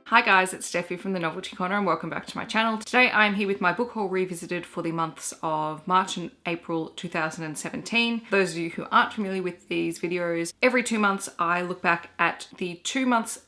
Hi guys, it's Steffi from the Novelty Corner and welcome back to my channel. Today I'm here with my book haul revisited for the months of March and April 2017. Those of you who aren't familiar with these videos, every 2 months I look back at the 2 months,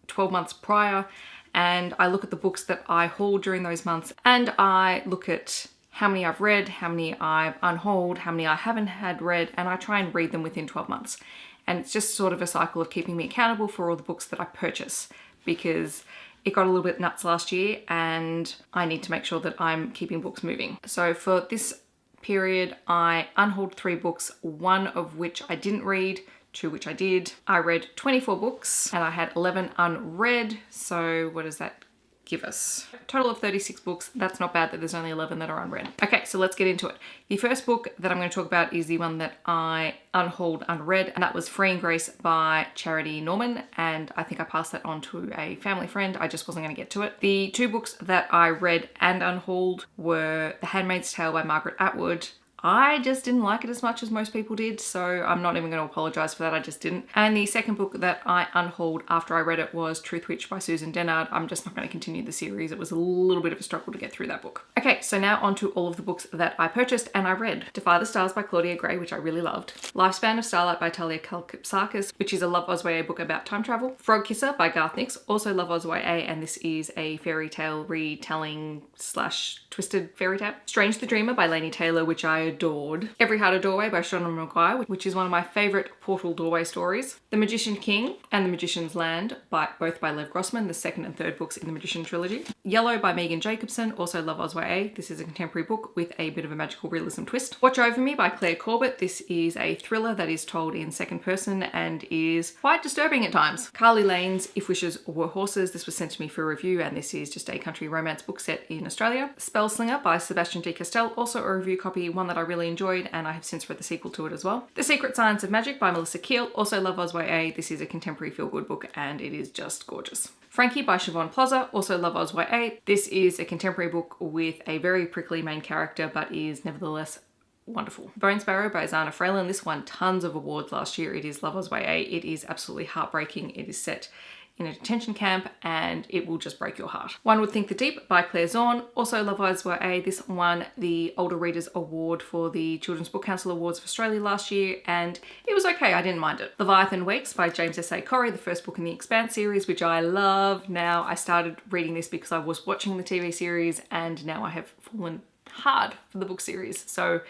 12 months prior, and I look at the books that I hauled during those months, and I look at how many I've read, how many I've unhauled, how many I haven't had read, and I try and read them within 12 months. And it's just sort of a cycle of keeping me accountable for all the books that I purchase, because it got a little bit nuts last year and I need to make sure that I'm keeping books moving. So for this period, I unhauled 3 books, 1 of which I didn't read, 2 which I did. I read 24 books and I had 11 unread. So what does that give us? A total of 36 books. That's not bad that there's only 11 that are unread. Okay, so let's get into it. The first book that I'm going to talk about is the one that I unhauled unread, and that was Free and Grace by Charity Norman, and I think I passed that on to a family friend. I just wasn't going to get to it. The 2 books that I read and unhauled were The Handmaid's Tale by Margaret Atwood. I just didn't like it as much as most people did, so I'm not even going to apologise for that, I just didn't. And the second book that I unhauled after I read it was Truth Witch by Susan Dennard. I'm just not going to continue the series. It was a little bit of a struggle to get through that book. Okay, so now on to all of the books that I purchased and I read. Defy the Stars by Claudia Gray, which I really loved. Lifespan of Starlight by Talia Kalkipsakis, which is a Love Oz YA book about time travel. Frog Kisser by Garth Nix, also Love Oz YA, and this is a fairy tale retelling / twisted fairy tale. Strange the Dreamer by Laini Taylor, which I adored. Every Heart a Doorway by Shona Maguire, which is one of my favourite portal doorway stories. The Magician King and The Magician's Land, both by Lev Grossman, the second and third books in the Magician trilogy. Yellow by Megan Jacobson, also Love Oz YA. This is a contemporary book with a bit of a magical realism twist. Watch Over Me by Claire Corbett. This is a thriller that is told in second person and is quite disturbing at times. Carly Lane's If Wishes Were Horses. This was sent to me for review, and this is just a country romance book set in Australia. Spellslinger by Sebastian D. Castell, also a review copy, one that I really enjoyed, and I have since read the sequel to it as well. The Secret Science of Magic by Melissa Keel, also Love Oz YA. This is a contemporary feel-good book and it is just gorgeous. Frankie by Siobhan Plaza, also Love Oz YA. This is a contemporary book with a very prickly main character, but is nevertheless wonderful. Bone Sparrow by Zana Fralin. This won tons of awards last year. It is Love Oz YA. It is absolutely heartbreaking. It is set in a detention camp and it will just break your heart. One Would Think the Deep by Claire Zorn, also Love Oz YA. This won the Older Readers Award for the Children's Book Council Awards of Australia last year, and it was okay, I didn't mind it. Leviathan Weeks by James S.A. Corey, the first book in the Expanse series, which I love. Now, I started reading this because I was watching the TV series and now I have fallen hard for the book series, so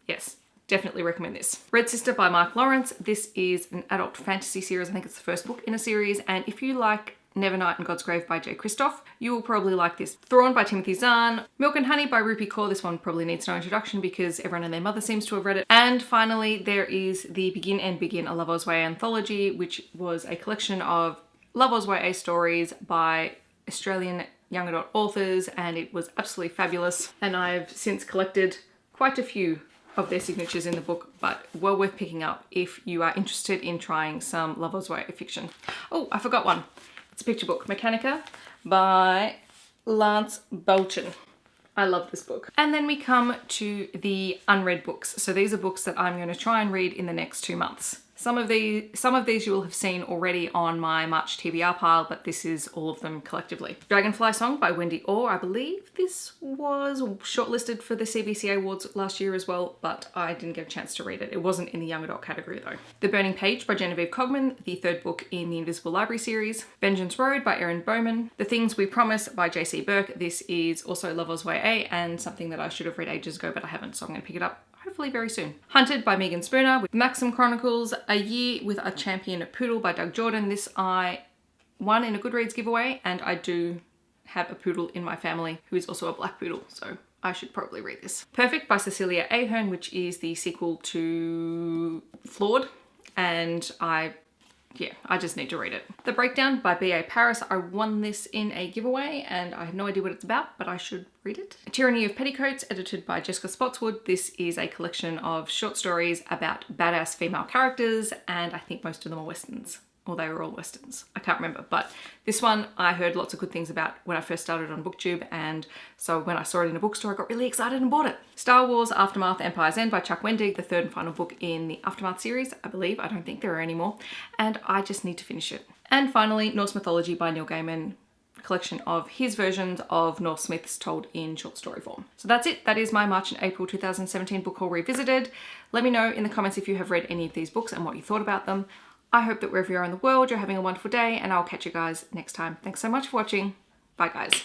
yes. Definitely recommend this. Red Sister by Mark Lawrence. This is an adult fantasy series. I think it's the first book in a series. And if you like Nevernight and God's Grave by Jay Kristoff, you will probably like this. Thrawn by Timothy Zahn. Milk and Honey by Rupi Kaur. This one probably needs no introduction because everyone and their mother seems to have read it. And finally, there is the Begin and Begin, a Love Oz YA anthology, which was a collection of Love Oz YA stories by Australian young adult authors, and it was absolutely fabulous. And I've since collected quite a few of their signatures in the book, but well worth picking up if you are interested in trying some Love Oz YA fiction. Oh, I forgot one. It's a picture book, Mechanica by Lance Bolchin. I love this book. And then we come to the unread books. So these are books that I'm going to try and read in the next 2 months. Some of these you will have seen already on my March TBR pile, but this is all of them collectively. Dragonfly Song by Wendy Orr. I believe this was shortlisted for the CBCA Awards last year as well, but I didn't get a chance to read it. It wasn't in the young adult category though. The Burning Page by Genevieve Cogman, the 3rd book in the Invisible Library series. Vengeance Road by Erin Bowman. The Things We Promise by JC Burke. This is also Love Oz YA and something that I should have read ages ago, but I haven't, so I'm going to pick it up hopefully very soon. Hunted by Megan Spooner. With Maxim Chronicles, A Year with a Champion Poodle by Doug Jordan. This I won in a Goodreads giveaway, and I do have a poodle in my family who is also a black poodle, so I should probably read this. Perfect by Cecilia Ahern, which is the sequel to Flawed, and I just need to read it. The Breakdown by B.A. Paris. I won this in a giveaway and I have no idea what it's about, but I should read it. Tyranny of Petticoats, edited by Jessica Spotswood. This is a collection of short stories about badass female characters, and I think most of them are westerns. Or they were all westerns. I can't remember, but this one I heard lots of good things about when I first started on BookTube, and so when I saw it in a bookstore I got really excited and bought it. Star Wars Aftermath Empire's End by Chuck Wendig, the 3rd and final book in the Aftermath series, I believe. I don't think there are any more, and I just need to finish it. And finally, Norse Mythology by Neil Gaiman, collection of his versions of Norse myths told in short story form. So that's it. That is my March and April 2017 book haul revisited. Let me know in the comments if you have read any of these books and what you thought about them. I hope that wherever you are in the world, you're having a wonderful day, and I'll catch you guys next time. Thanks so much for watching. Bye guys.